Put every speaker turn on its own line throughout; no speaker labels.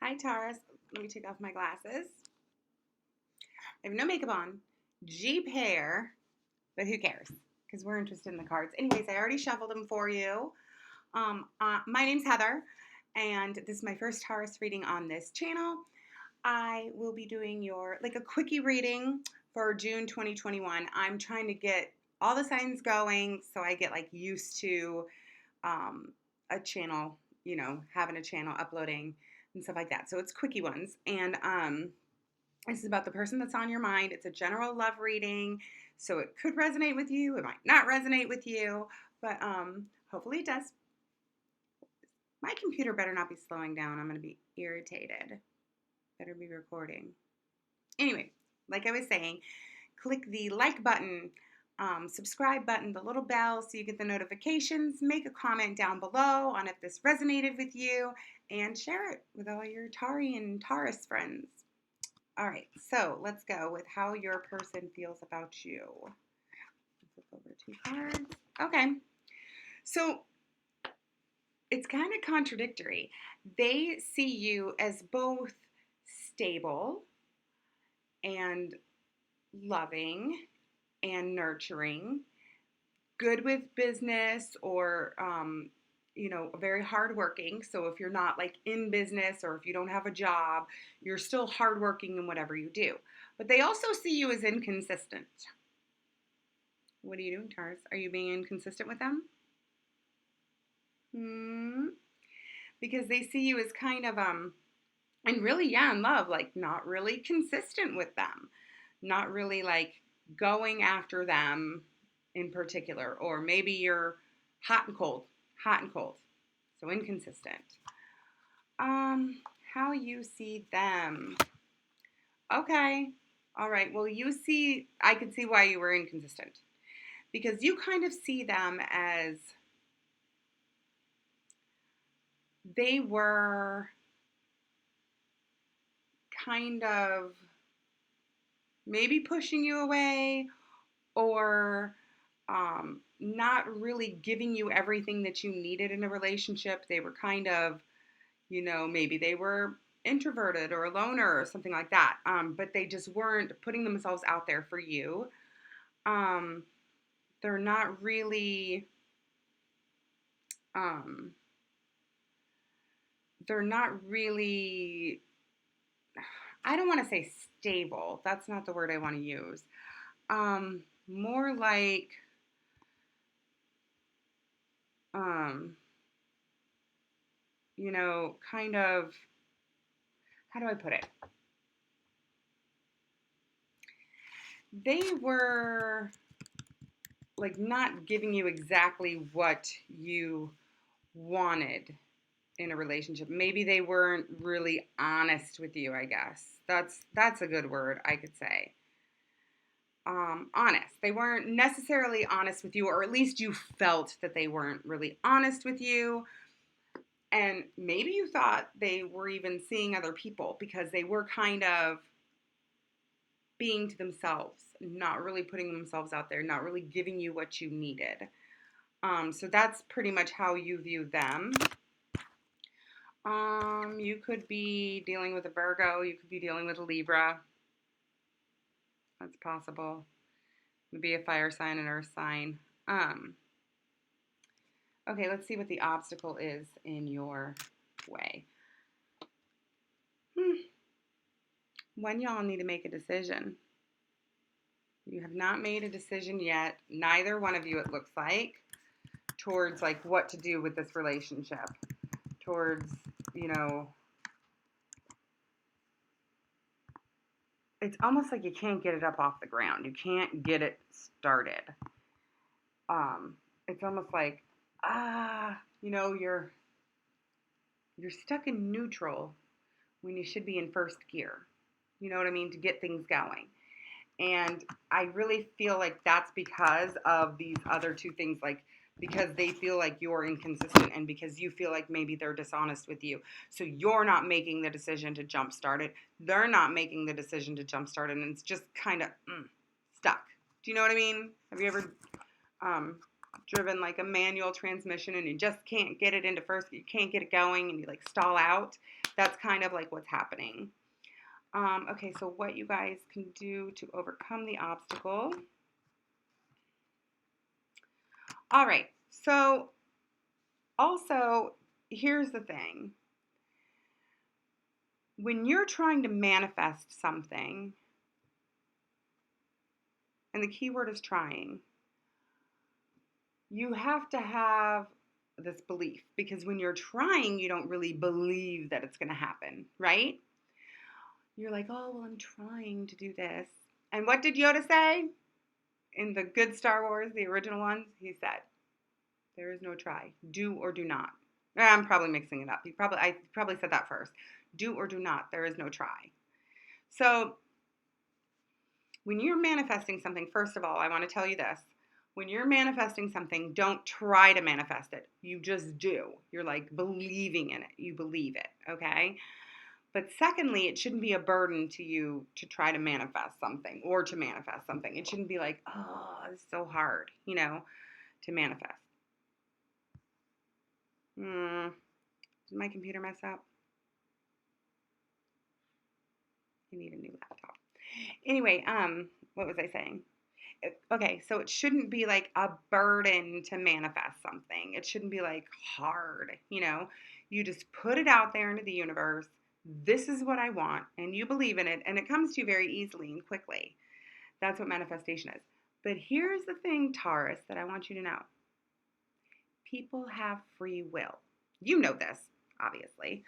Hi, Taurus. Let me take off my glasses. I have no makeup on, Jeep hair, but who cares? Because we're interested in the cards. Anyways, I already shuffled them for you. My name's Heather, and this is my first Taurus reading on this channel. I will be doing a quickie reading for June 2021. I'm trying to get all the signs going so I get used to a channel, having a channel uploading and stuff like that. So it's quickie ones. And this is about the person that's on your mind. It's a general love reading, so it could resonate with you. It might not resonate with you, but hopefully it does. My computer better not be slowing down. I'm going to be irritated. Better be recording. Anyway, like I was saying, click the like button, subscribe button, the little bell so you get the notifications. Make a comment down below on if this resonated with you, and share it with all your Tari and Taurus friends. All right, so let's go with how your person feels about you. Flip over 2 cards. Okay, so it's kind of contradictory. They see you as both stable and loving and nurturing, good with business, or very hardworking. So if you're not in business, or if you don't have a job, you're still hardworking in whatever you do. But they also see you as inconsistent. What are you doing, Taurus? Are you being inconsistent with them? Because they see you as kind of and really, in love, not really consistent with them, not really going after them in particular, or maybe you're hot and cold, so inconsistent. How you see them. Okay, all right, well, I could see why you were inconsistent, because you kind of see them as they were kind of maybe pushing you away, or not really giving you everything that you needed in a relationship. They were kind of, maybe they were introverted or a loner or something like that, but they just weren't putting themselves out there for you. They're not really, I don't want to say stable. That's not the word I want to use. More like, kind of, how do I put it? They were not giving you exactly what you wanted in a relationship. Maybe they weren't really honest with you, I guess. That's a good word, I could say. Honest. They weren't necessarily honest with you, or at least you felt that they weren't really honest with you. And maybe you thought they were even seeing other people, because they were kind of being to themselves, not really putting themselves out there, not really giving you what you needed. So that's pretty much how you view them. You could be dealing with a Virgo. You could be dealing with a Libra. That's possible. Maybe a fire sign, an earth sign. Okay, let's see what the obstacle is in your way. When y'all need to make a decision. You have not made a decision yet. Neither one of you, it looks like, towards what to do with this relationship. Towards, it's almost like you can't get it up off the ground. You can't get it started. It's almost like, you're stuck in neutral when you should be in first gear. You know what I mean? To get things going. And I really feel like that's because of these other two things, because they feel like you're inconsistent, and because you feel like maybe they're dishonest with you. So you're not making the decision to jumpstart it. They're not making the decision to jumpstart it, and it's just kind of stuck. Do you know what I mean? Have you ever driven a manual transmission and you just can't get it into first, you can't get it going, and you stall out? That's kind of like what's happening. Okay, so what you guys can do to overcome the obstacle. All right, so also, here's the thing. When you're trying to manifest something, and the key word is trying, you have to have this belief, because when you're trying, you don't really believe that it's going to happen, right? You're like, oh, well, I'm trying to do this. And what did Yoda say in the good Star Wars, the original ones? He said, there is no try. Do or do not. I'm probably mixing it up. I probably said that first. Do or do not. There is no try. So when you're manifesting something, first of all, I want to tell you this. When you're manifesting something, don't try to manifest it. You just do. You're like believing in it. You believe it, okay? But secondly, it shouldn't be a burden to you to try to manifest something or to manifest something. It shouldn't be like, oh, it's so hard, to manifest. Did my computer mess up? I need a new laptop. Anyway, what was I saying? Okay, so it shouldn't be like a burden to manifest something. It shouldn't be like hard, You just put it out there into the universe. This is what I want, and you believe in it, and it comes to you very easily and quickly. That's what manifestation is. But here's the thing, Taurus, that I want you to know. People have free will. You know this, obviously.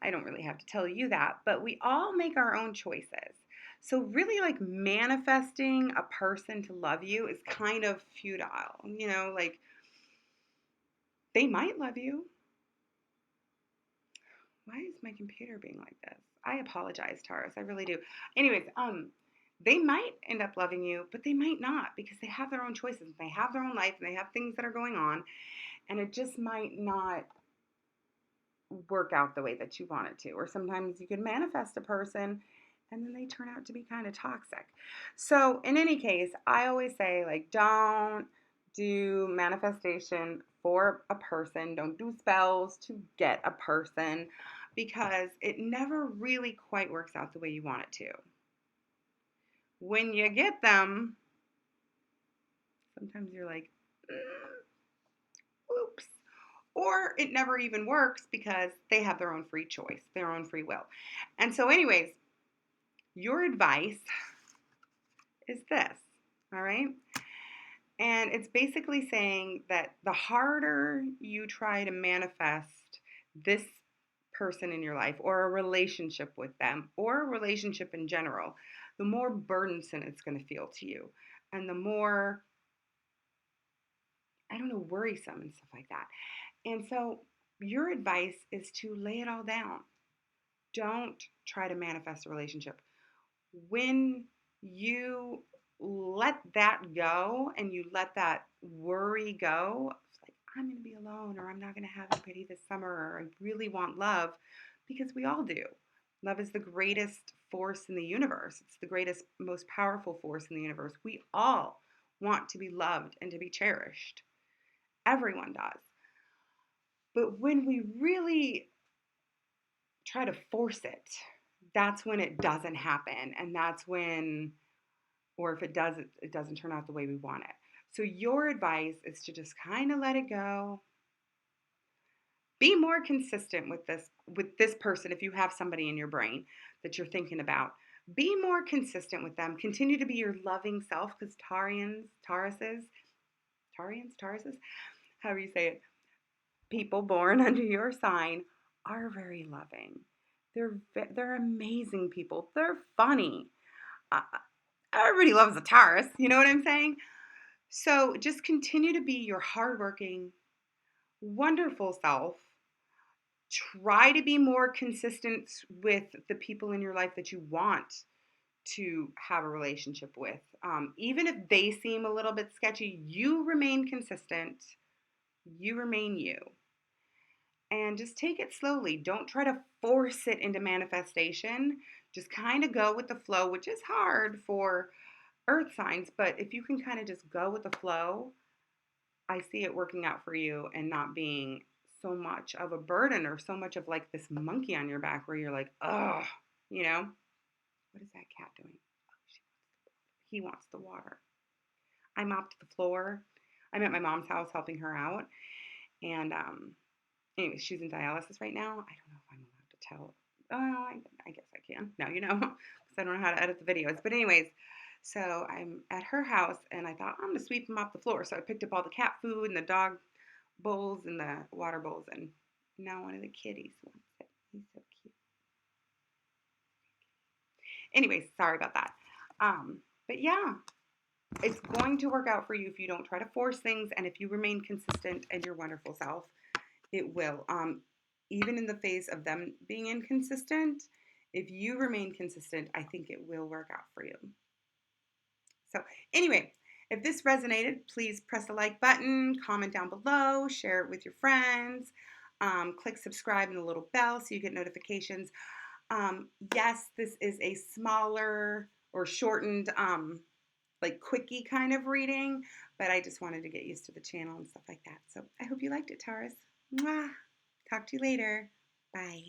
I don't really have to tell you that, but we all make our own choices. So really, like, manifesting a person to love you is kind of futile. Like, they might love you. Why is my computer being like this? I apologize, Taurus. I really do. Anyways, they might end up loving you, but they might not, because they have their own choices. They have their own life, and they have things that are going on, and it just might not work out the way that you want it to. Or sometimes you can manifest a person and then they turn out to be kind of toxic. So in any case, I always say, like, don't do manifestation for a person. Don't do spells to get a person, because it never really quite works out the way you want it to. When you get them, sometimes you're like, oops. Or it never even works because they have their own free choice, their own free will. And so anyways, your advice is this, all right? And it's basically saying that the harder you try to manifest this person in your life, or a relationship with them, or a relationship in general, the more burdensome it's going to feel to you. And the more, worrisome and stuff like that. And so your advice is to lay it all down. Don't try to manifest a relationship. When you let that go and you let that worry go, it's like, I'm going to be alone, or I'm not going to have anybody this summer, or I really want love, because we all do. Love is the greatest force in the universe. It's the greatest, most powerful force in the universe. We all want to be loved and to be cherished. Everyone does. But when we really try to force it, that's when it doesn't happen. And that's when, or if it does, it doesn't turn out the way we want it. So your advice is to just kind of let it go. Be more consistent with this person. If you have somebody in your brain that you're thinking about, be more consistent with them. Continue to be your loving self, because Tauruses, however you say it, people born under your sign are very loving. They're amazing people. They're funny. Everybody loves a Taurus. You know what I'm saying? So just continue to be your hardworking, wonderful self. Try to be more consistent with the people in your life that you want to have a relationship with. Even if they seem a little bit sketchy, you remain consistent. You remain you. And just take it slowly. Don't try to force it into manifestation. Just kind of go with the flow, which is hard for earth signs. But if you can kind of just go with the flow, I see it working out for you and not being so much of a burden or so much of like this monkey on your back where you're like, oh, you know, what is that cat doing? Oh, he wants the water. I mopped the floor. I'm at my mom's house helping her out. And anyway, she's in dialysis right now. I don't know if I'm allowed to tell. I guess I can. No, because I don't know how to edit the videos. But anyways, so I'm at her house, and I thought, I'm going to sweep and mop the floor. So I picked up all the cat food and the dog bowls and the water bowls, and now one of the kitties wants it. He's so cute. Anyways, sorry about that. But yeah, it's going to work out for you if you don't try to force things, and if you remain consistent and your wonderful self, it will. Even in the face of them being inconsistent, if you remain consistent, I think it will work out for you. So anyway, if this resonated, please press the like button, comment down below, share it with your friends, click subscribe and the little bell so you get notifications. Yes, this is a smaller or shortened, like quickie kind of reading, but I just wanted to get used to the channel and stuff like that. So I hope you liked it, Taurus. Mwah. Talk to you later. Bye.